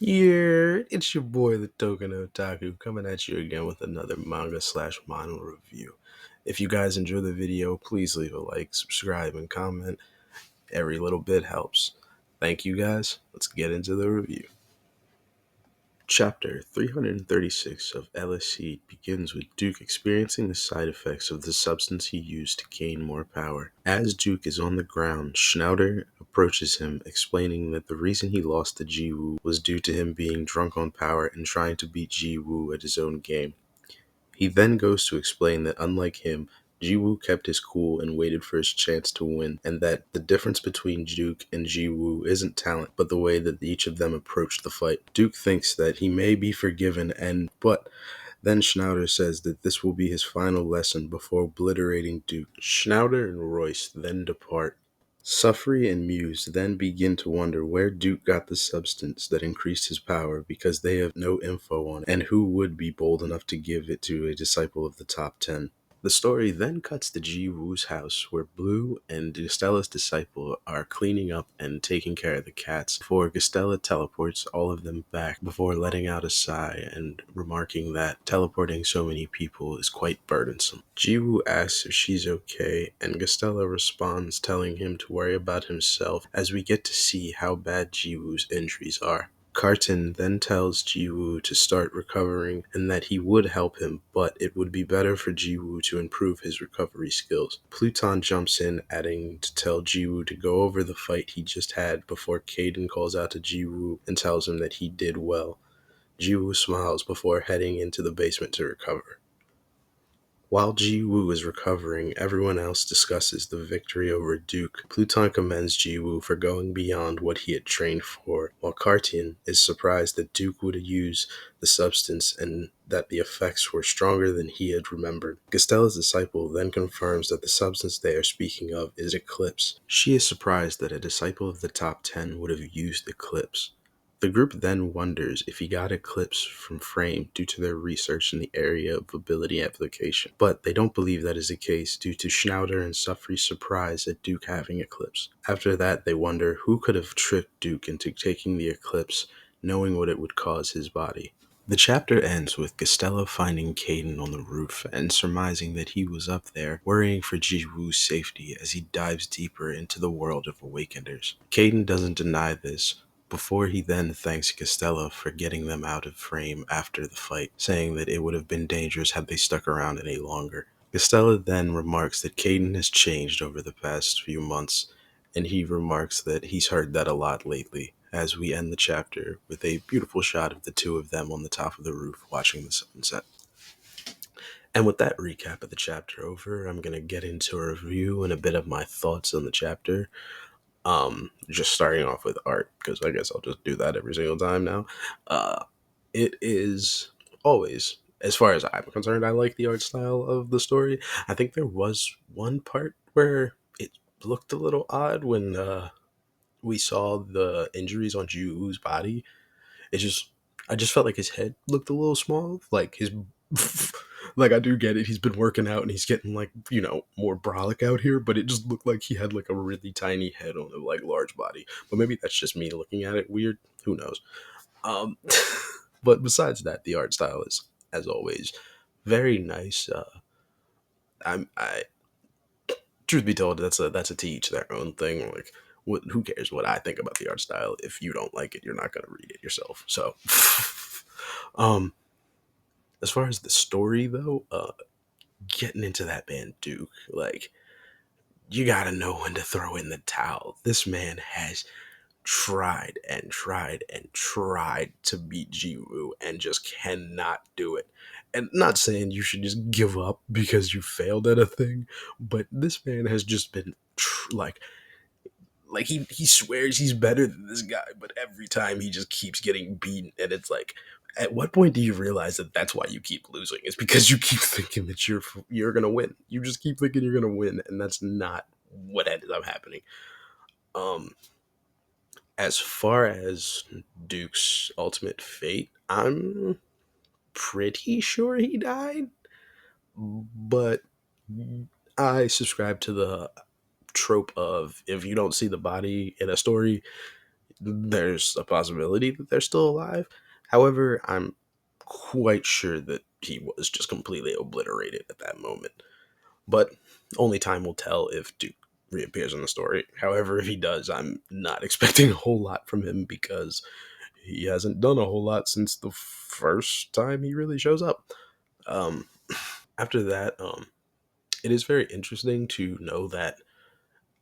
Yeah, it's your boy, the Token Otaku, coming at you again with another manga/manhwa review. If you guys enjoy the video, please leave a like, subscribe, and comment. Every little bit helps. Thank you guys. Let's get into the review. Chapter 336 of Eleceed begins with Duke experiencing the side effects of the substance he used to gain more power. As Duke is on the ground, Schnauder approaches him, explaining that the reason he lost to Jiwoo was due to him being drunk on power and trying to beat Jiwoo at his own game. He then goes to explain that unlike him, Jiwoo kept his cool and waited for his chance to win, and that the difference between Duke and Jiwoo isn't talent, but the way that each of them approached the fight. Duke thinks that he may be forgiven, but then Schnauder says that this will be his final lesson before obliterating Duke. Schnauder and Royce then depart. Suffrey and Muse then begin to wonder where Duke got the substance that increased his power because they have no info on it, and who would be bold enough to give it to a disciple of the top 10. The story then cuts to Ji Woo's house, where Blue and Gustella's disciple are cleaning up and taking care of the cats before Gustella teleports all of them back before letting out a sigh and remarking that teleporting so many people is quite burdensome. Ji Woo asks if she's okay, and Gustella responds telling him to worry about himself as we get to see how bad Ji Woo's injuries are. Carton then tells Jiwoo to start recovering and that he would help him, but it would be better for Jiwoo to improve his recovery skills. Pluton jumps in, adding to tell Jiwoo to go over the fight he just had before Caden calls out to Jiwoo and tells him that he did well. Jiwoo smiles before heading into the basement to recover. While Ji-woo is recovering, everyone else discusses the victory over Duke. Pluton commends Ji-woo for going beyond what he had trained for, while Cartian is surprised that Duke would use the substance and that the effects were stronger than he had remembered. Gustella's disciple then confirms that the substance they are speaking of is Eclipse. She is surprised that a disciple of the top 10 would have used Eclipse. The group then wonders if he got Eclipse from Frame due to their research in the area of ability application, but they don't believe that is the case due to Schnauder and Suffrey's surprise at Duke having Eclipse. After that, they wonder who could have tricked Duke into taking the Eclipse, knowing what it would cause his body. The chapter ends with Gustella finding Caden on the roof and surmising that he was up there, worrying for Ji-woo's safety as he dives deeper into the world of Awakeners. Caden doesn't deny this, before he then thanks Gustella for getting them out of Frame after the fight, saying that it would have been dangerous had they stuck around any longer. Gustella then remarks that Caden has changed over the past few months, and he remarks that he's heard that a lot lately, as we end the chapter with a beautiful shot of the two of them on the top of the roof watching the sunset. And with that recap of the chapter over, I'm going to get into a review and a bit of my thoughts on the chapter. Just starting off with art, because I guess I'll just do that every single time now. It is always, as far as I'm concerned, I like the art style of the story. I think there was one part where it looked a little odd when we saw the injuries on Ju's body. It just, I just felt like his head looked a little small. Like his, like I do get it. He's been working out and he's getting like more brolic out here, but it just looked like he had like a really tiny head on a like large body. But maybe that's just me looking at it weird. Who knows? Um, but besides that, the art style is, as always, very nice. I truth be told, that's a to each their own thing. Like, who cares what I think about the art style? If you don't like it, you're not gonna read it yourself. So, um, as far as the story though, getting into that man Duke, like, you gotta know when to throw in the towel. This man has tried and tried and tried to beat Jiwoo and just cannot do it. And not saying you should just give up because you failed at a thing, but this man has just been like he swears he's better than this guy, but every time he just keeps getting beaten, and it's like, at what point do you realize that that's why you keep losing? It's because you keep thinking that you're gonna win. You just keep thinking you're gonna win, and that's not what ended up happening. Um, as far as Duke's ultimate fate, I'm pretty sure he died, but I subscribe to the trope of if you don't see the body in a story, there's a possibility that they're still alive. However, I'm quite sure that he was just completely obliterated at that moment. But only time will tell if Duke reappears in the story. However, if he does, I'm not expecting a whole lot from him because he hasn't done a whole lot since the first time he really shows up. Um, After that, it is very interesting to know that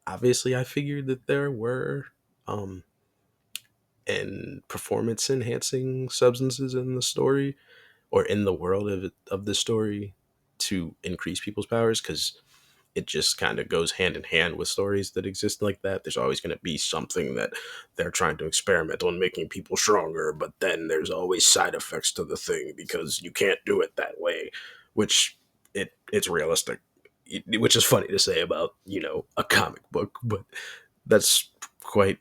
obviously I figured that there were um, and performance enhancing substances in the story or in the world of the story to increase people's powers, because it just kind of goes hand in hand with stories that exist like that. There's always going to be something that they're trying to experiment on making people stronger, but then there's always side effects to the thing because you can't do it that way, which it's realistic. Which is funny to say about, a comic book, but that's quite,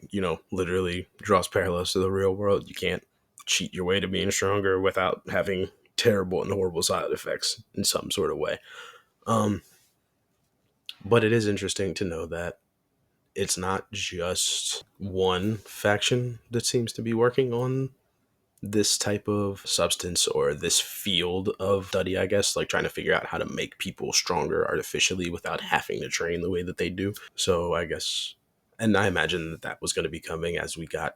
literally draws parallels to the real world. You can't cheat your way to being stronger without having terrible and horrible side effects in some sort of way. Um, but it is interesting to know that it's not just one faction that seems to be working on this type of substance or this field of study, I guess, like trying to figure out how to make people stronger artificially without having to train the way that they do. So I guess, and I imagine that that was going to be coming as we got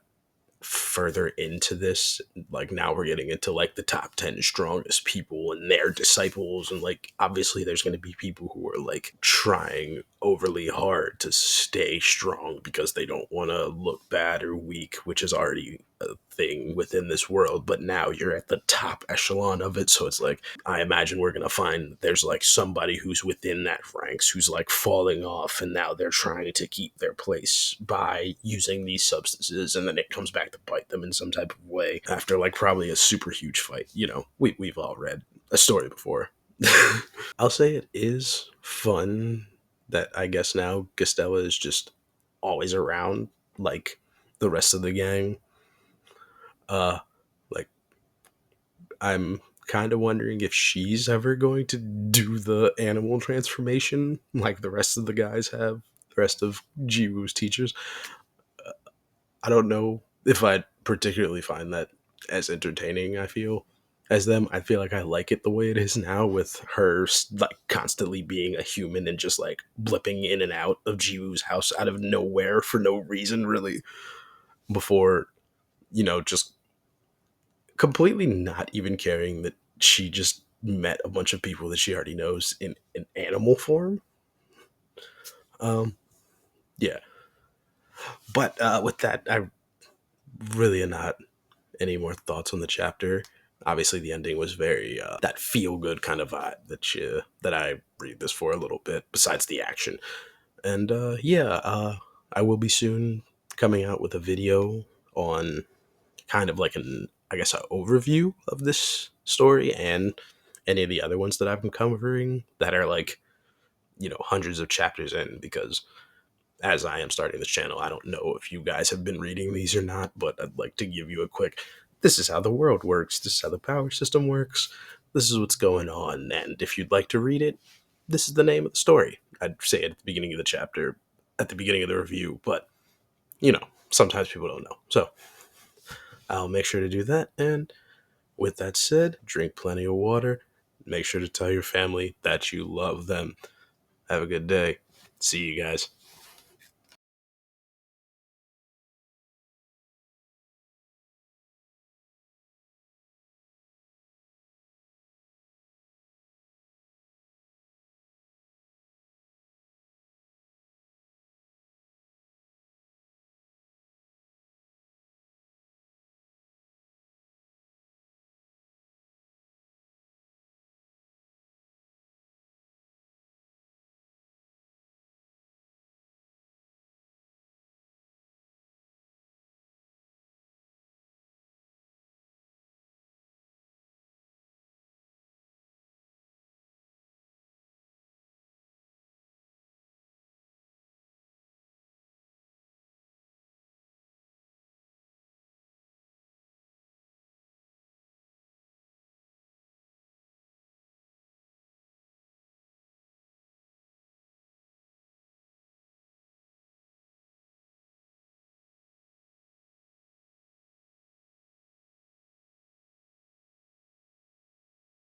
further into this. Like now we're getting into like the top 10 strongest people and their disciples, and like obviously there's going to be people who are like trying overly hard to stay strong because they don't want to look bad or weak, which is already a thing within this world, but now you're at the top echelon of it. So it's like I imagine we're going to find that there's like somebody who's within that ranks who's like falling off, and now they're trying to keep their place by using these substances, and then it comes back to bite them in some type of way after like probably a super huge fight. We've all read a story before. I'll say it is fun that I guess now Gastella is just always around like the rest of the gang. uh like I'm kind of wondering if she's ever going to do the animal transformation like the rest of the guys have, the rest of Jiwoo's teachers. I don't know if I'd particularly find that as entertaining. I feel like I like it the way it is now, with her like constantly being a human and just like blipping in and out of Jiwoo's house out of nowhere for no reason really, before just completely not even caring that she just met a bunch of people that she already knows in animal form. Um, yeah, but with that, I really am not any more thoughts on the chapter. Obviously, the ending was very that feel good kind of vibe that I read this for a little bit. Besides the action, and I will be soon coming out with a video on kind of like an I guess an overview of this story and any of the other ones that I've been covering that are like hundreds of chapters in, because as I am starting this channel, I don't know if you guys have been reading these or not, but I'd like to give you a quick, this is how the world works, this is how the power system works, this is what's going on, and if you'd like to read it, this is the name of the story. I'd say it at the beginning of the chapter, at the beginning of the review, but sometimes people don't know. So I'll make sure to do that, and with that said, drink plenty of water, make sure to tell your family that you love them. Have a good day. See you guys.